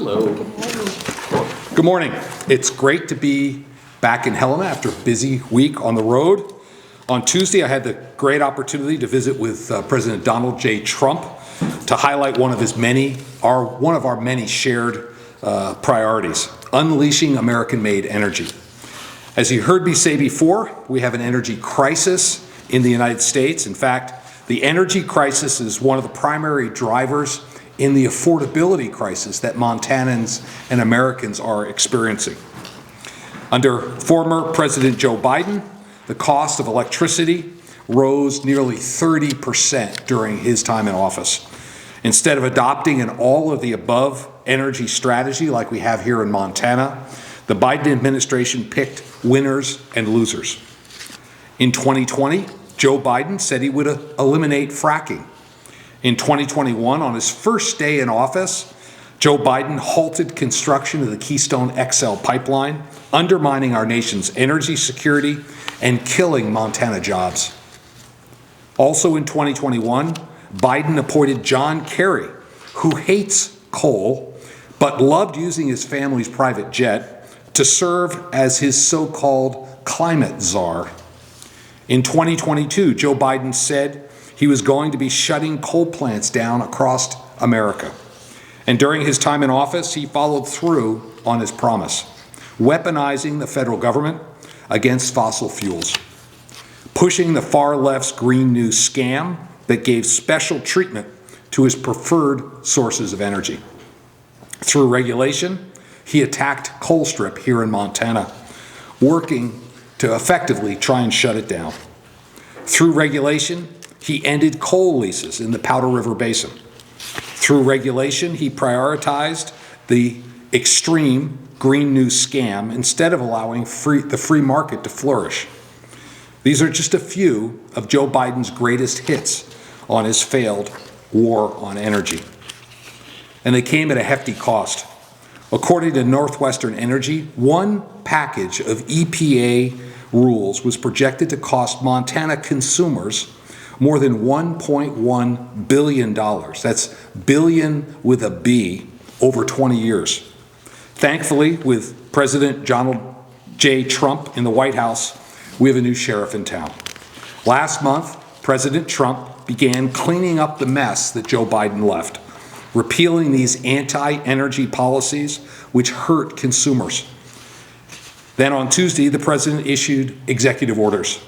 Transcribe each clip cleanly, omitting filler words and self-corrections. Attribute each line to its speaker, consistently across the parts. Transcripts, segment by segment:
Speaker 1: Hello.
Speaker 2: Good morning. It's great to be back in Helena after a busy week on the road. On Tuesday, I had the great opportunity to visit with President Donald J. Trump to highlight one of our many shared priorities, unleashing American-made energy. As you heard me say before, we have an energy crisis in the United States. In fact, the energy crisis is one of the primary drivers in the affordability crisis that Montanans and Americans are experiencing. Under former President Joe Biden, the cost of electricity rose nearly 30% during his time in office. Instead of adopting an all-of-the-above energy strategy like we have here in Montana, the Biden administration picked winners and losers. In 2020, Joe Biden said he would eliminate fracking. In 2021, on his first day in office, Joe Biden halted construction of the Keystone XL pipeline, undermining our nation's energy security and killing Montana jobs. Also in 2021, Biden appointed John Kerry, who hates coal but loved using his family's private jet, to serve as his so-called climate czar. In 2022, Joe Biden said he was going to be shutting coal plants down across America. And during his time in office, he followed through on his promise, weaponizing the federal government against fossil fuels, pushing the far left's Green New scam that gave special treatment to his preferred sources of energy. Through regulation, he attacked Colstrip here in Montana, working to effectively try and shut it down. Through regulation, he ended coal leases in the Powder River Basin. Through regulation, he prioritized the extreme Green New scam instead of allowing the free market to flourish. These are just a few of Joe Biden's greatest hits on his failed war on energy. And they came at a hefty cost. According to Northwestern Energy, one package of EPA rules was projected to cost Montana consumers more than $1.1 billion. That's billion with a B, over 20 years. Thankfully, with President Donald J. Trump in the White House, we have a new sheriff in town. Last month, President Trump began cleaning up the mess that Joe Biden left, repealing these anti-energy policies which hurt consumers. Then on Tuesday, the president issued executive orders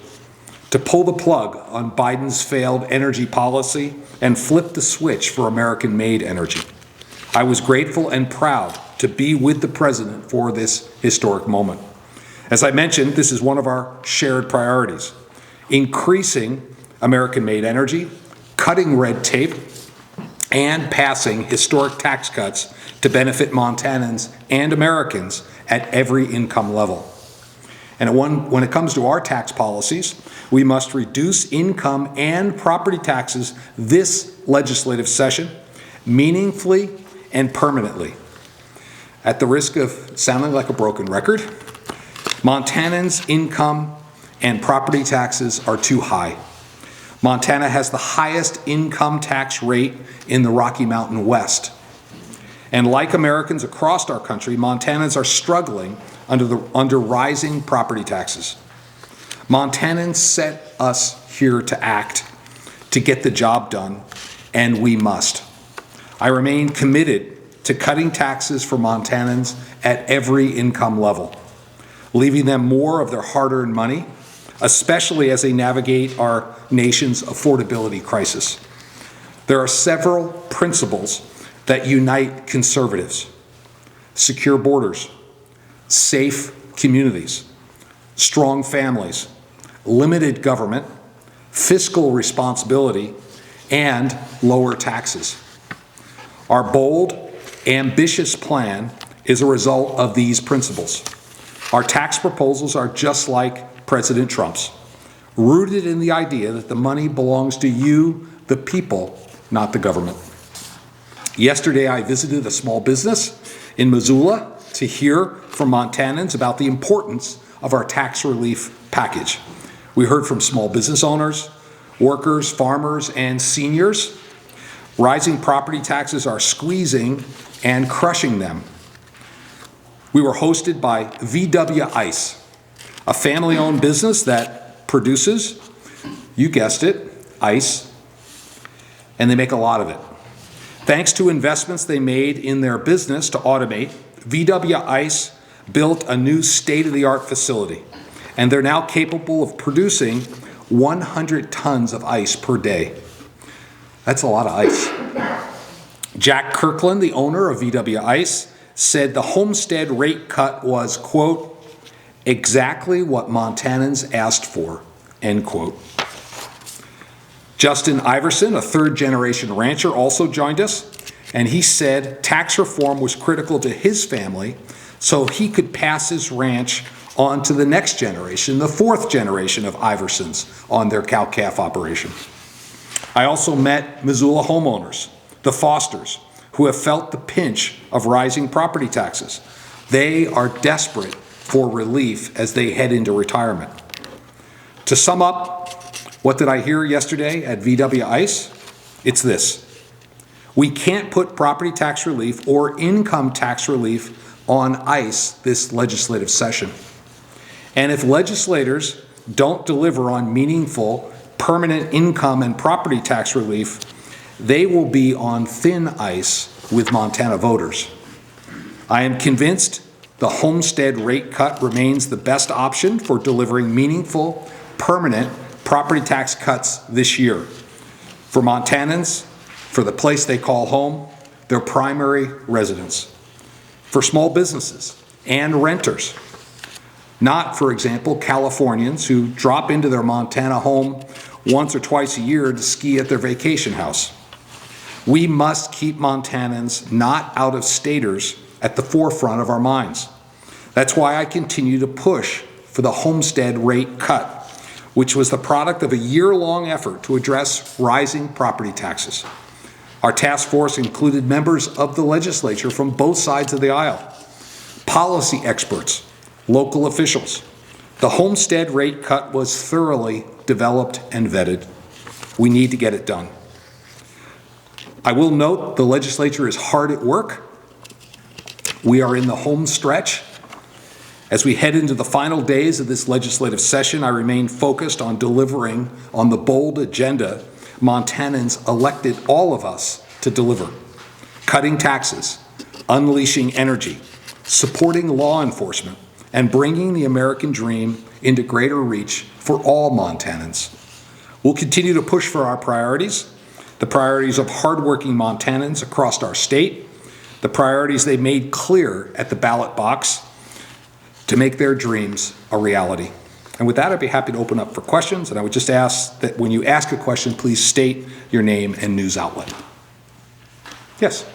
Speaker 2: to pull the plug on Biden's failed energy policy and flip the switch for American-made energy. I was grateful and proud to be with the president for this historic moment. As I mentioned, this is one of our shared priorities: increasing American-made energy, cutting red tape, and passing historic tax cuts to benefit Montanans and Americans at every income level. And when it comes to our tax policies, we must reduce income and property taxes this legislative session meaningfully and permanently. At the risk of sounding like a broken record, Montanans' income and property taxes are too high. Montana has the highest income tax rate in the Rocky Mountain West. And like Americans across our country, Montanans are struggling under rising property taxes. Montanans set us here to act, to get the job done, and we must. I remain committed to cutting taxes for Montanans at every income level, leaving them more of their hard-earned money, especially as they navigate our nation's affordability crisis. There are several principles that unite conservatives: secure borders, safe communities, strong families, limited government, fiscal responsibility, and lower taxes. Our bold, ambitious plan is a result of these principles. Our tax proposals are just like President Trump's, rooted in the idea that the money belongs to you, the people, not the government. Yesterday, I visited a small business in Missoula to hear from Montanans about the importance of our tax relief package. We heard from small business owners, workers, farmers, and seniors. Rising property taxes are squeezing and crushing them. We were hosted by VW Ice, a family-owned business that produces, you guessed it, ice, and they make a lot of it. Thanks to investments they made in their business to automate, VW Ice built a new state-of-the-art facility, and they're now capable of producing 100 tons of ice per day. That's a lot of ice. Jack Kirkland, the owner of VW Ice, said the homestead rate cut was, quote, exactly what Montanans asked for, end quote. Justin Iverson, a third-generation rancher, also joined us, and he said tax reform was critical to his family so he could pass his ranch on to the next generation, the fourth generation of Iversons on their cow-calf operation. I also met Missoula homeowners, the Fosters, who have felt the pinch of rising property taxes. They are desperate for relief as they head into retirement. To sum up, what did I hear yesterday at VW Ice? It's this. We can't put property tax relief or income tax relief on ice this legislative session. And if legislators don't deliver on meaningful, permanent income and property tax relief, they will be on thin ice with Montana voters. I am convinced the homestead rate cut remains the best option for delivering meaningful, permanent property tax cuts this year. For Montanans, for the place they call home, their primary residence. For small businesses and renters. Not, for example, Californians who drop into their Montana home once or twice a year to ski at their vacation house. We must keep Montanans, not out-of-staters, at the forefront of our minds. That's why I continue to push for the homestead rate cut, which was the product of a year-long effort to address rising property taxes. Our task force included members of the legislature from both sides of the aisle, policy experts, local officials. The homestead rate cut was thoroughly developed and vetted. We need to get it done. I will note the legislature is hard at work. We are in the home stretch. As we head into the final days of this legislative session, I remain focused on delivering on the bold agenda Montanans elected all of us to deliver. Cutting taxes, unleashing energy, supporting law enforcement, and bringing the American dream into greater reach for all Montanans. We'll continue to push for our priorities, the priorities of hardworking Montanans across our state, the priorities they made clear at the ballot box to make their dreams a reality. And with that, I'd be happy to open up for questions, and I would just ask that when you ask a question, please state your name and news outlet. Yes?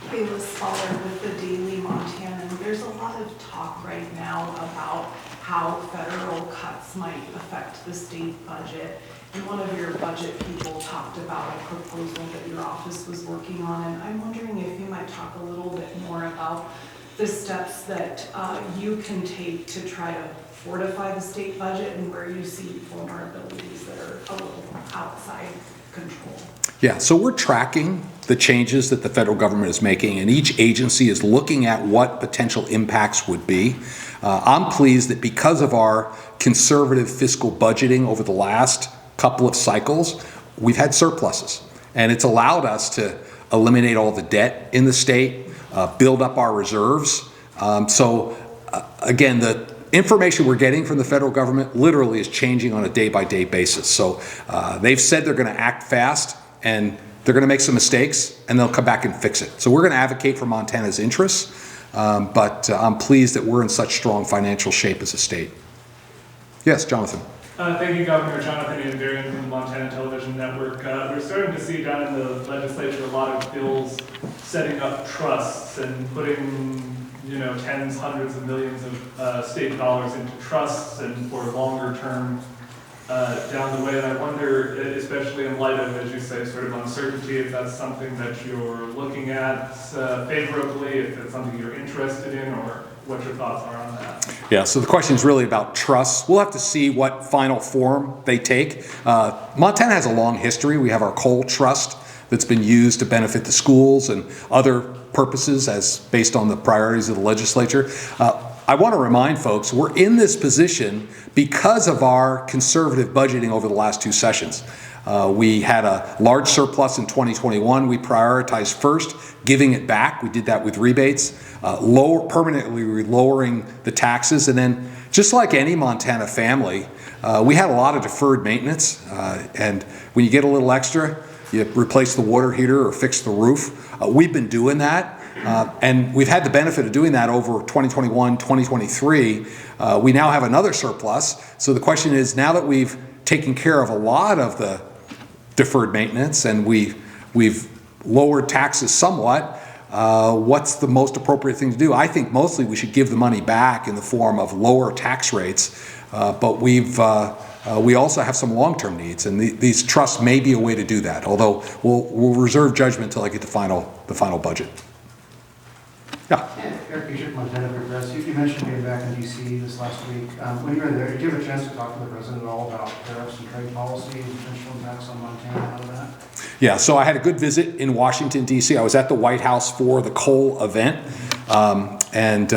Speaker 1: Kayla Scholar with the Daily Montanan. There's a lot of talk right now about how federal cuts might affect the state budget. And one of your budget people talked about a proposal that your office was working on, and I'm wondering if you might talk a little bit more about the steps that you can take to try to fortify the state budget and where you see vulnerabilities that are a little outside control.
Speaker 2: Yeah, so we're tracking the changes that the federal government is making, and each agency is looking at what potential impacts would be. I'm pleased that because of our conservative fiscal budgeting over the last couple of cycles, we've had surpluses, and it's allowed us to eliminate all the debt in the state, build up our reserves. Again, the information we're getting from the federal government literally is changing on a day-by-day basis. So they've said they're going to act fast, and they're going to make some mistakes, and they'll come back and fix it. So we're going to advocate for Montana's interests, but I'm pleased that we're in such strong financial shape as a state. Yes, Jonathan.
Speaker 3: Thank you, Governor. Jonathan Andarian from the Montana Television Network. We're starting to see down in the legislature a lot of bills setting up trusts and putting, tens, hundreds of millions of state dollars into trusts and for longer term down the way. And I wonder, especially in light of, as you say, sort of uncertainty, if that's something that you're looking at favorably, if it's something you're interested in, or what your thoughts are on that.
Speaker 2: Yeah, so the question is really about trusts. We'll have to see what final form they take. Montana has a long history. We have our coal trust that's been used to benefit the schools and other purposes as based on the priorities of the legislature. I want to remind folks, we're in this position because of our conservative budgeting over the last 2 sessions. We had a large surplus in 2021. We prioritized first giving it back. We did that with rebates, permanently lowering the taxes, and then just like any Montana family, we had a lot of deferred maintenance, and when you get a little extra, you replace the water heater or fix the roof. We've been doing that, and we've had the benefit of doing that over 2021, 2023. We now have another surplus. So the question is, now that we've taken care of a lot of the deferred maintenance and we've lowered taxes somewhat, what's the most appropriate thing to do? I think mostly we should give the money back in the form of lower tax rates, but we also have some long-term needs, and these trusts may be a way to do that, although we'll reserve judgment until I get the final budget. Yeah.
Speaker 4: Eric Bishop, Montana Progress. You mentioned being back in D.C. this last week. When you were there, did you have a chance to talk to the president at all about tariffs and trade policy and potential impacts on Montana out of that?
Speaker 2: Yeah, so I had a good visit in Washington, D.C. I was at the White House for the coal event, and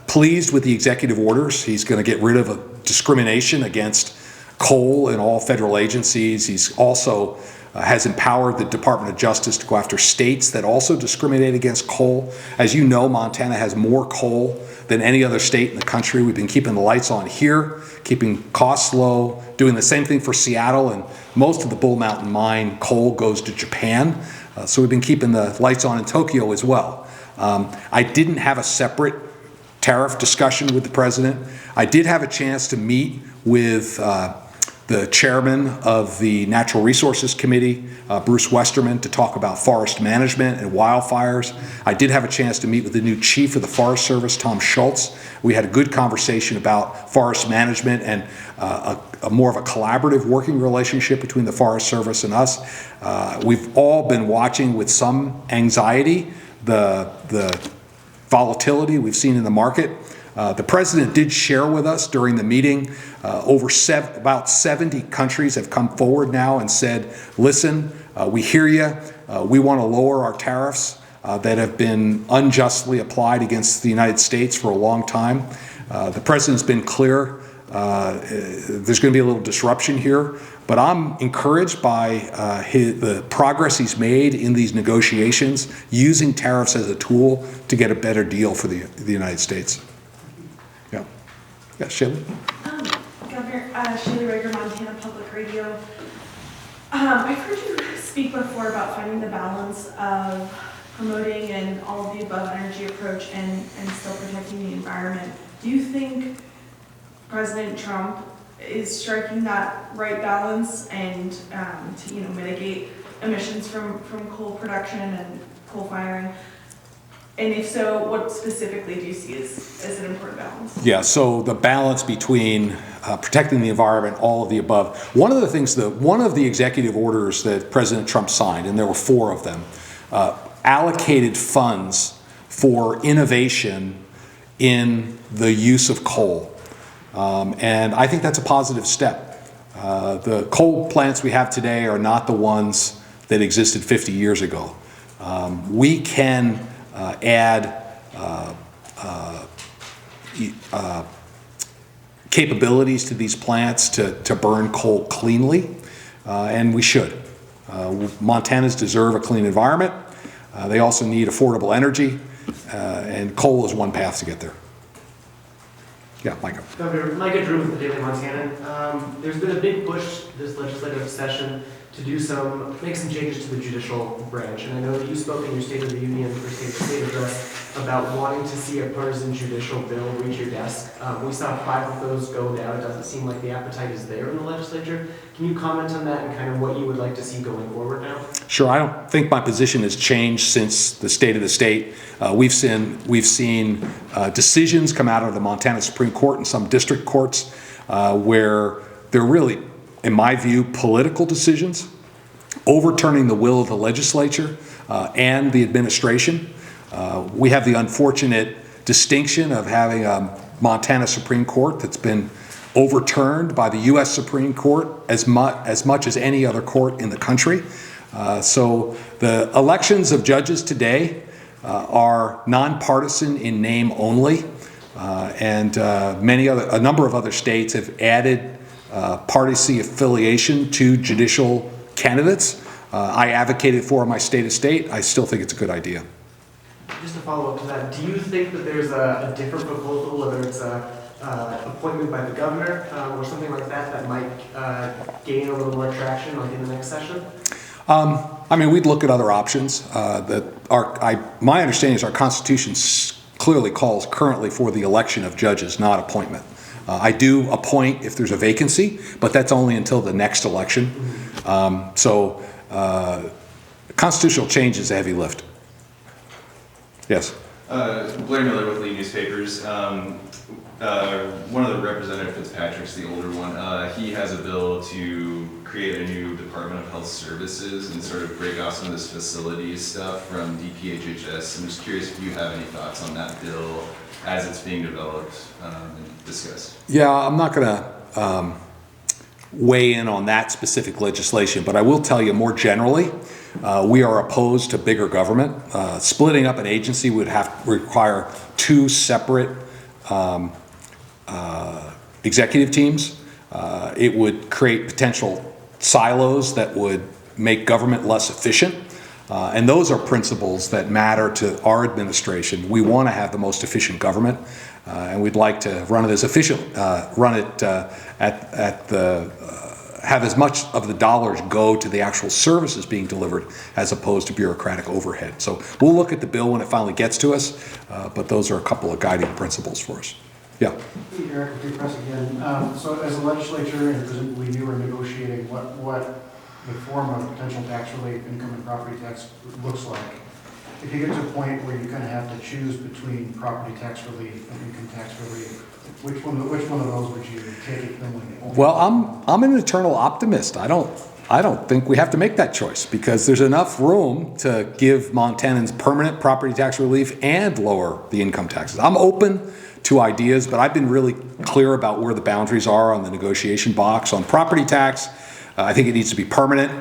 Speaker 2: pleased with the executive orders. He's going to get rid of a discrimination against coal in all federal agencies. He's also has empowered the Department of Justice to go after states that also discriminate against coal. As you know, Montana has more coal than any other state in the country. We've been keeping the lights on here, keeping costs low, doing the same thing for Seattle, and most of the Bull Mountain mine coal goes to Japan. So we've been keeping the lights on in Tokyo as well. I didn't have a separate tariff discussion with the president. I did have a chance to meet with the chairman of the Natural Resources Committee, Bruce Westerman, to talk about forest management and wildfires. I did have a chance to meet with the new chief of the Forest Service, Tom Schultz. We had a good conversation about forest management and a more of a collaborative working relationship between the Forest Service and us. We've all been watching with some anxiety the volatility we've seen in the market. The president did share with us during the meeting, about 70 countries have come forward now and said, listen, we hear you, we want to lower our tariffs that have been unjustly applied against the United States for a long time. The president's been clear, there's going to be a little disruption here, but I'm encouraged by the progress he's made in these negotiations, using tariffs as a tool to get a better deal for the United States. Yeah, Shelley?
Speaker 5: Governor, Shelley Rager, Montana Public Radio. I've heard you speak before about finding the balance of promoting an all of the above energy approach and still protecting the environment. Do you think President Trump is striking that right balance and to mitigate emissions from coal production and coal firing? And if so, what specifically do you see as an important balance? Yeah,
Speaker 2: so the balance between protecting the environment, all of the above. One of the executive orders that President Trump signed, and there were 4 of them, allocated funds for innovation in the use of coal. And I think that's a positive step. The coal plants we have today are not the ones that existed 50 years ago. We can add capabilities to these plants to burn coal cleanly, and we should. Montanans deserve a clean environment. They also need affordable energy, and coal is one path to get there. Yeah, Micah.
Speaker 6: Governor, Micah Drew with the Daily Montanan. There's been a big push this legislative session to make some changes to the judicial branch. And I know that you spoke in your State of the Union or State address about wanting to see a partisan judicial bill reach your desk. We saw 5 of those go down. It doesn't seem like the appetite is there in the legislature. Can you comment on that and kind of what you would like to see going forward now? Sure.
Speaker 2: I don't think my position has changed since the State of the State. We've seen decisions come out of the Montana Supreme Court and some district courts where they're really, in my view, political decisions, overturning the will of the legislature and the administration. We have the unfortunate distinction of having a Montana Supreme Court that's been overturned by the U.S. Supreme Court as much as any other court in the country. So the elections of judges today are nonpartisan in name only, and a number of other states have added partisan affiliation to judicial candidates. I advocated for my state of state. I still think it's a good idea.
Speaker 6: Just to follow up to that, do you think that there's a different proposal, whether it's a appointment by the governor or something like that, that might gain a little more traction like in the next session?
Speaker 2: I mean, we'd look at other options. My understanding is our Constitution clearly calls currently for the election of judges, not appointment. I do appoint if there's a vacancy, but that's only until the next election. Constitutional change is a heavy lift. Yes?
Speaker 7: Blair Miller with Lee Newspapers. One of the Representative Fitzpatrick's the older one. He has a bill to create a new Department of Health Services and sort of break off some of this facilities stuff from DPHHS. I'm just curious if you have any thoughts on that bill as it's being developed and discussed.
Speaker 2: Yeah, I'm not going to weigh in on that specific legislation, but I will tell you more generally, we are opposed to bigger government. Splitting up an agency would require two separate executive teams. It would create potential silos that would make government less efficient. And those are principles that matter to our administration. We want to have the most efficient government, and we'd like to run it as efficient, have as much of the dollars go to the actual services being delivered as opposed to bureaucratic overhead. So we'll look at the bill when it finally gets to us, but those are a couple of guiding principles for us. Yeah.
Speaker 4: Eric, with your press again. So as a legislature, and presumably you were negotiating what the form of potential tax relief, income and property tax looks like. If you get to a point where you kind of have to choose between property tax relief and income tax relief, which one of those would you take?
Speaker 2: Well, I'm an eternal optimist. I don't think we have to make that choice because there's enough room to give Montanans permanent property tax relief and lower the income taxes. I'm open to ideas, but I've been really clear about where the boundaries are on the negotiation box. On property tax, I think it needs to be permanent.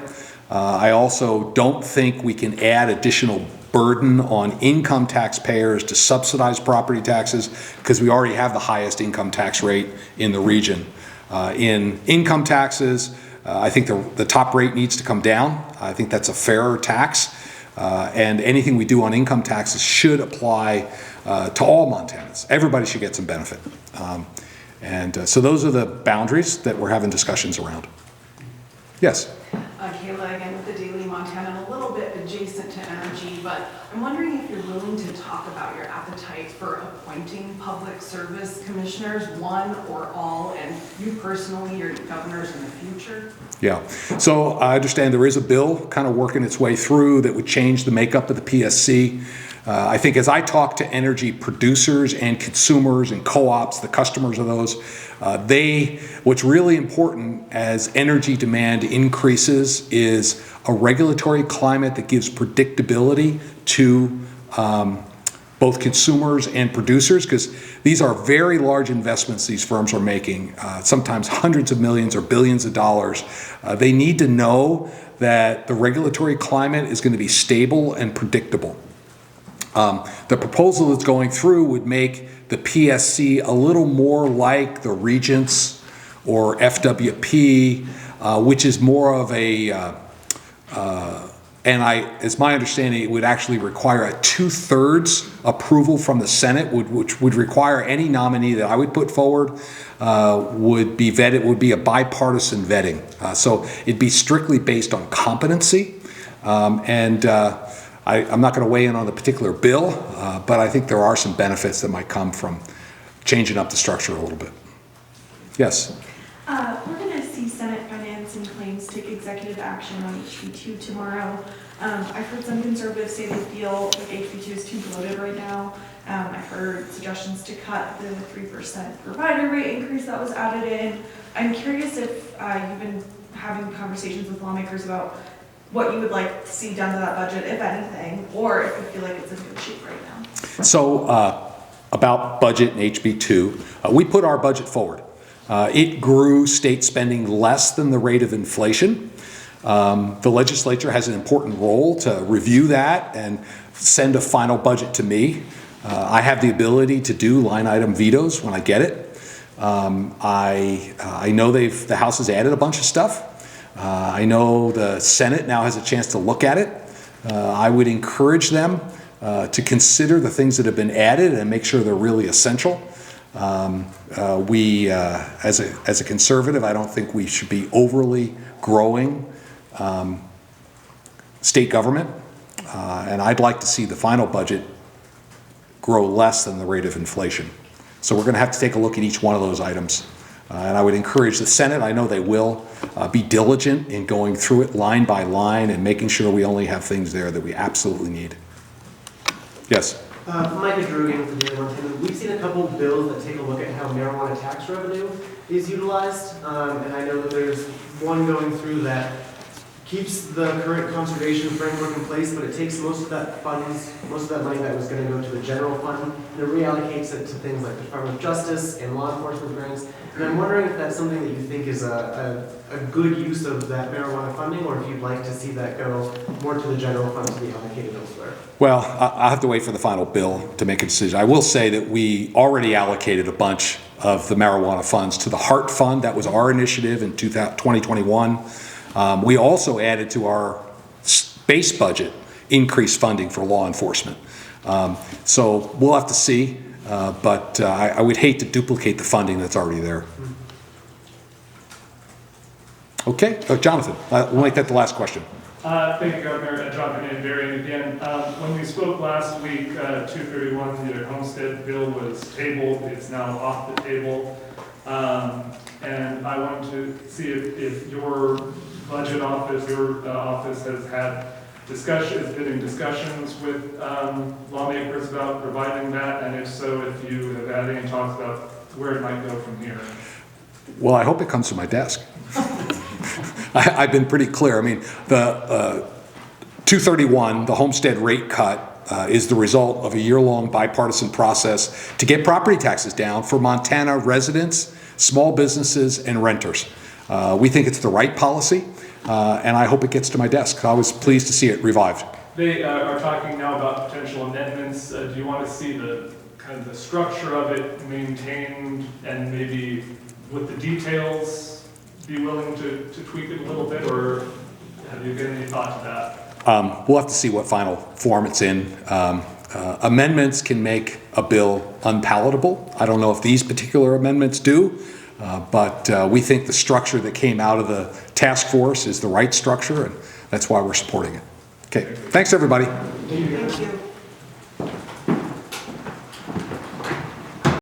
Speaker 2: I also don't think we can add additional burden on income taxpayers to subsidize property taxes because we already have the highest income tax rate in the region. In income taxes, I think the top rate needs to come down. I think that's a fairer tax. And anything we do on income taxes should apply to all Montanans. Everybody should get some benefit. So those are the boundaries that we're having discussions around. Yes?
Speaker 1: Kayla again with the Daily Montana, a little bit adjacent to energy, but I'm wondering if you're willing to talk about your appetite for appointing public service commissioners, one or all, and you personally, your governors in the future?
Speaker 2: Yeah, so I understand there is a bill kind of working its way through that would change the makeup of the PSC. I think as I talk to energy producers and consumers and co-ops, the customers of those, what's really important as energy demand increases is a regulatory climate that gives predictability to both consumers and producers, because these are very large investments these firms are making, sometimes hundreds of millions or billions of dollars. They need to know that the regulatory climate is going to be stable and predictable. The proposal that's going through would make the PSC a little more like the Regents or FWP, which is more of a, as my understanding, it would actually require a 2/3 approval from the Senate, which would require any nominee that I would put forward would be vetted, would be a bipartisan vetting. So it'd be strictly based on competency. I'm not going to weigh in on the particular bill, but I think there are some benefits that might come from changing up the structure a little bit. Yes?
Speaker 5: We're going to see Senate Finance and Claims take executive action on HB2 tomorrow. I've heard some conservatives say they feel like HB2 is too bloated right now. I've heard suggestions to cut the 3% provider rate increase that was added in. I'm curious if you've been having conversations with lawmakers about what you would like to see done to that budget, if anything, or if you feel like it's in good shape right now.
Speaker 2: So about budget and HB2, we put our budget forward. It grew state spending less than the rate of inflation. The legislature has an important role to review that and send a final budget to me. I have the ability to do line item vetoes when I get it. I know the House has added a bunch of stuff. I know the Senate now has a chance to look at it. I would encourage them to consider the things that have been added and make sure they're really essential. As a conservative, I don't think we should be overly growing state government, and I'd like to see the final budget grow less than the rate of inflation. So we're going to have to take a look at each one of those items. And I would encourage the Senate, I know they will, be diligent in going through it line by line and making sure we only have things there that we absolutely need. Yes?
Speaker 6: Micah Drugan from Daily Montana. We've seen a couple bills that take a look at how marijuana tax revenue is utilized. And I know that there's one going through that keeps the current conservation framework in place, but it takes most of that money that was going to go to the general fund, and it reallocates it to things like the Department of Justice and law enforcement grants. And I'm wondering if that's something that you think is a good use of that marijuana funding, or if you'd like to see that go more to the general fund to be allocated elsewhere.
Speaker 2: Well, I'll have to wait for the final bill to make a decision. I will say that we already allocated a bunch of the marijuana funds to the HART Fund. That was our initiative in 2021. We also added to our base budget increased funding for law enforcement. So we'll have to see, but I would hate to duplicate the funding that's already there. Okay, Jonathan, we'll make that the last question.
Speaker 3: Thank you, Governor. Jonathan and Varian again. When we spoke last week, 231, the homestead bill was tabled. It's now off the table. And I wanted to see if your budget office, your office has had been in discussions with lawmakers about providing that, and if so, if you have had any talks about where it might go from here.
Speaker 2: Well, I hope it comes to my desk. I've been pretty clear. I mean, the 231, the homestead rate cut, is the result of a year-long bipartisan process to get property taxes down for Montana residents, small businesses, and renters. We think it's the right policy, and I hope it gets to my desk. I was pleased to see it revived.
Speaker 3: They are talking now about potential amendments. Do you want to see the kind of the structure of it maintained, and maybe with the details be willing to tweak it a little bit, or have you given any thought to that?
Speaker 2: We'll have to see what final form it's in. Amendments can make a bill unpalatable. I don't know if these particular amendments do, but we think the structure that came out of the task force is the right structure, and that's why we're supporting it. Okay, thanks everybody.
Speaker 1: Thank you.